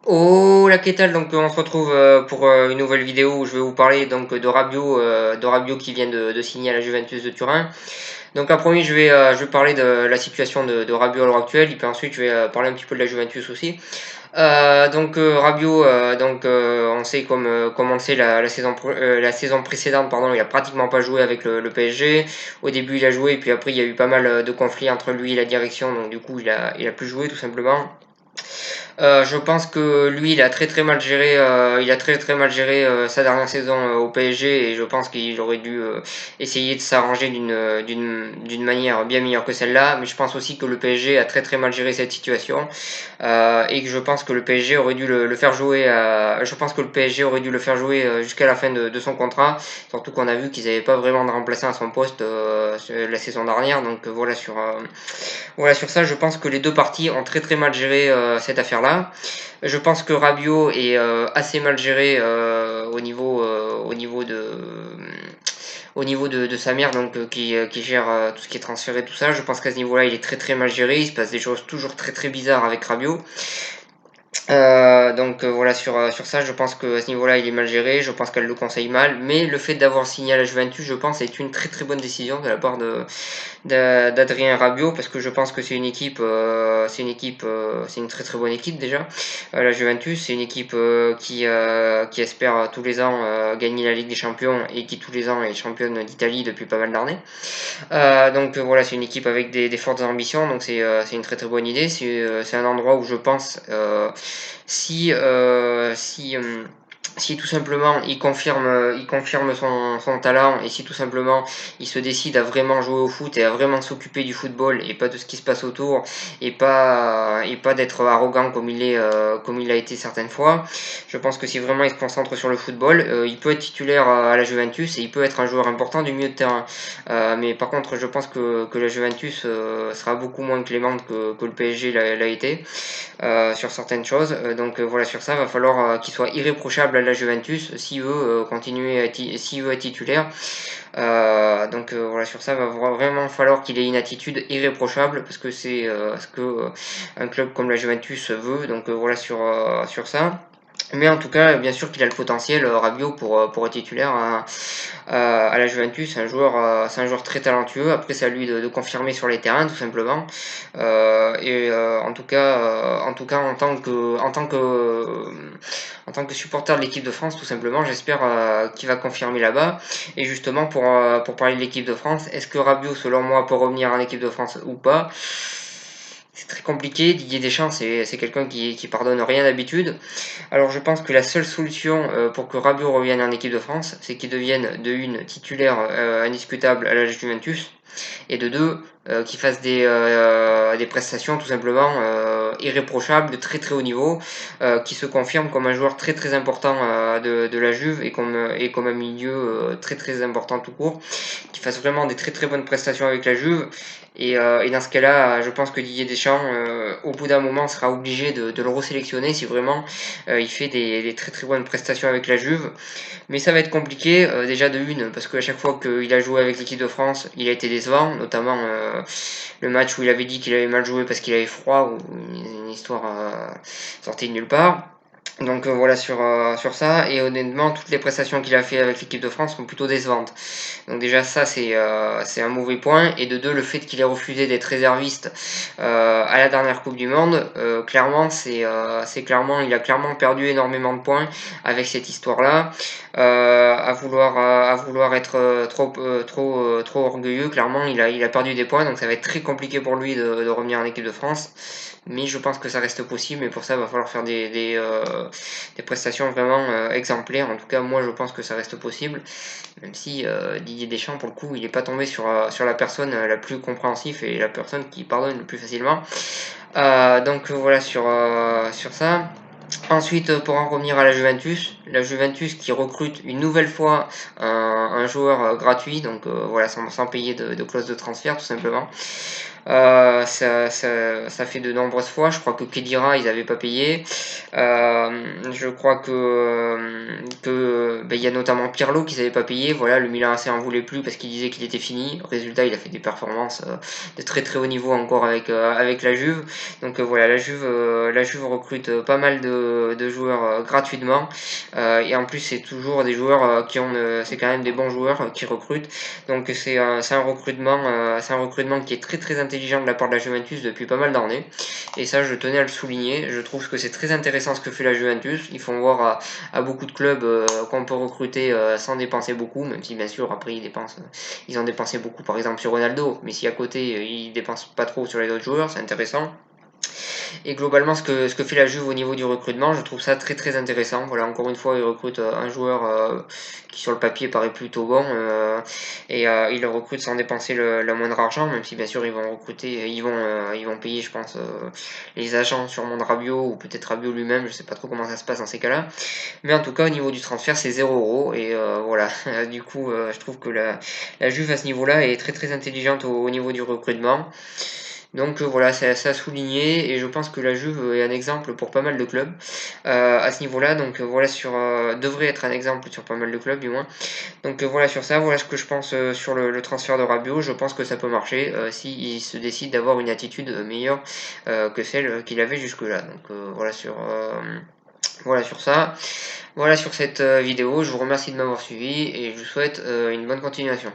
Oh la qu'est-elle, donc on se retrouve pour une nouvelle vidéo où je vais vous parler donc de Rabiot qui vient de signer à la Juventus de Turin. Donc en premier je vais parler de la situation de Rabiot à l'heure actuelle et puis ensuite je vais parler un petit peu de la Juventus aussi. Rabiot, on sait comme on sait la saison précédente, pardon, il a pratiquement pas joué avec le PSG. Au début il a joué et puis après il y a eu pas mal de conflits entre lui et la direction, donc du coup il a plus joué tout simplement. Je pense que lui, il a très mal géré sa dernière saison au PSG et je pense qu'il aurait dû essayer de s'arranger d'une manière bien meilleure que celle-là. Mais je pense aussi que le PSG a très mal géré cette situation et que je pense que le PSG aurait dû le faire jouer. Je pense que le PSG aurait dû le faire jouer jusqu'à la fin de son contrat. Surtout qu'on a vu qu'ils n'avaient pas vraiment de remplaçant à son poste la saison dernière. Donc voilà sur ça, je pense que les deux parties ont très mal géré cette affaire-là. Je pense que Rabiot est assez mal géré au niveau de sa mère donc qui gère tout ce qui est transféré tout ça. Je pense qu'à ce niveau-là il est très mal géré. Il se passe des choses toujours très bizarres avec Rabiot. Voilà sur ça, je pense que à ce niveau-là, il est mal géré. Je pense qu'elle le conseille mal, mais le fait d'avoir signé à la Juventus, je pense, est une très bonne décision de la part d'Adrien Rabiot parce que je pense que c'est une très bonne équipe déjà. La Juventus, c'est une équipe qui espère tous les ans gagner la Ligue des Champions et qui tous les ans est championne d'Italie depuis pas mal d'années. Voilà, c'est une équipe avec des fortes ambitions, donc c'est une très bonne idée. C'est un endroit où je pense si euh, si euh, si tout simplement il confirme son talent et si tout simplement il se décide à vraiment jouer au foot et à vraiment s'occuper du football et pas de ce qui se passe autour et pas d'être arrogant comme il a été certaines fois. Je pense que si vraiment il se concentre sur le football, il peut être titulaire à la Juventus et il peut être un joueur important du milieu de terrain. Mais par contre, je pense que la Juventus sera beaucoup moins clémente que le PSG l'a été sur certaines choses. Voilà, sur ça, il va falloir qu'il soit irréprochable à la Juventus s'il veut s'il veut être titulaire. Voilà, sur ça, il va vraiment falloir qu'il ait une attitude irréprochable parce que c'est ce que un club comme la Juventus veut. Voilà sur ça. Mais en tout cas, bien sûr qu'il a le potentiel, Rabiot, pour être titulaire à la Juventus. C'est un joueur très talentueux. Après, c'est à lui de confirmer sur les terrains, tout simplement. En tout cas, en tant que supporter de l'équipe de France, tout simplement, j'espère qu'il va confirmer là-bas. Et justement, pour parler de l'équipe de France, est-ce que Rabiot, selon moi, peut revenir en équipe de France ou pas? C'est très compliqué. Didier Deschamps, c'est quelqu'un qui pardonne rien d'habitude. Alors je pense que la seule solution pour que Rabiot revienne en équipe de France, c'est qu'il devienne de une titulaire indiscutable à la Juventus et de deux qu'il fasse des prestations tout simplement irréprochables de très haut niveau, qui se confirme comme un joueur très important de la Juve et comme un milieu très important tout court, qui fasse vraiment des très bonnes prestations avec la Juve. Et dans ce cas-là, je pense que Didier Deschamps, au bout d'un moment, sera obligé de le resélectionner si vraiment il fait des très bonnes prestations avec la Juve. Mais ça va être compliqué, déjà de une, parce qu'à chaque fois qu'il a joué avec l'équipe de France, il a été décevant, notamment le match où il avait dit qu'il avait mal joué parce qu'il avait froid, ou une histoire sortie de nulle part. Voilà sur ça, et honnêtement, toutes les prestations qu'il a fait avec l'équipe de France sont plutôt décevantes. Donc déjà ça c'est un mauvais point, et de deux le fait qu'il ait refusé d'être réserviste à la dernière Coupe du Monde, clairement c'est clairement il a clairement perdu énormément de points avec cette histoire-là, à vouloir être trop orgueilleux, clairement il a perdu des points, donc ça va être très compliqué pour lui de revenir en équipe de France. Mais je pense que ça reste possible, mais pour ça il va falloir faire des prestations vraiment exemplaires. En tout cas moi je pense que ça reste possible, même si Didier Deschamps, pour le coup, il n'est pas tombé sur la personne la plus compréhensive et la personne qui pardonne le plus facilement. Voilà sur ça. Ensuite, pour en revenir à la Juventus qui recrute une nouvelle fois un joueur gratuit, voilà, sans payer de clause de transfert, tout simplement. Ça fait de nombreuses fois. Je crois que Kedira, ils n'avaient pas payé. Je crois que il y a notamment Pirlo qui n'avait pas payé. Voilà, le Milan AC en voulait plus parce qu'il disait qu'il était fini. Résultat, il a fait des performances de très très haut niveau encore avec la Juve. Donc voilà, la Juve recrute pas mal de joueurs gratuitement. Et en plus, c'est toujours des joueurs c'est quand même des bons joueurs qui recrutent. Donc c'est un recrutement qui est très très intelligent de la part de la Juventus depuis pas mal d'années. Et ça, je tenais à le souligner. Je trouve que c'est très intéressant ce que fait la Juventus. Ils font voir à beaucoup de clubs qu'on peut recruter sans dépenser beaucoup, même si bien sûr après ils ont dépensé beaucoup par exemple sur Ronaldo. Mais si à côté ils dépensent pas trop sur les autres joueurs, c'est intéressant. Et globalement, ce que fait la Juve au niveau du recrutement, je trouve ça très très intéressant. Voilà, encore une fois, ils recrutent un joueur qui sur le papier paraît plutôt bon ils le recrutent sans dépenser le moindre argent, même si bien sûr ils vont recruter, ils vont payer, je pense, les agents sûrement de Rabiot ou peut-être Rabiot lui-même. Je sais pas trop comment ça se passe dans ces cas-là. Mais en tout cas, au niveau du transfert, c'est 0 € et voilà. Du coup, je trouve que la Juve à ce niveau-là est très très intelligente au niveau du recrutement. Donc voilà, c'est à souligner et je pense que la Juve est un exemple pour pas mal de clubs à ce niveau-là. Donc voilà devrait être un exemple sur pas mal de clubs du moins. Donc voilà sur ça, voilà ce que je pense sur le transfert de Rabiot. Je pense que ça peut marcher s'il se décide d'avoir une attitude meilleure que celle qu'il avait jusque-là. Donc voilà sur ça. Voilà sur cette vidéo. Je vous remercie de m'avoir suivi et je vous souhaite une bonne continuation.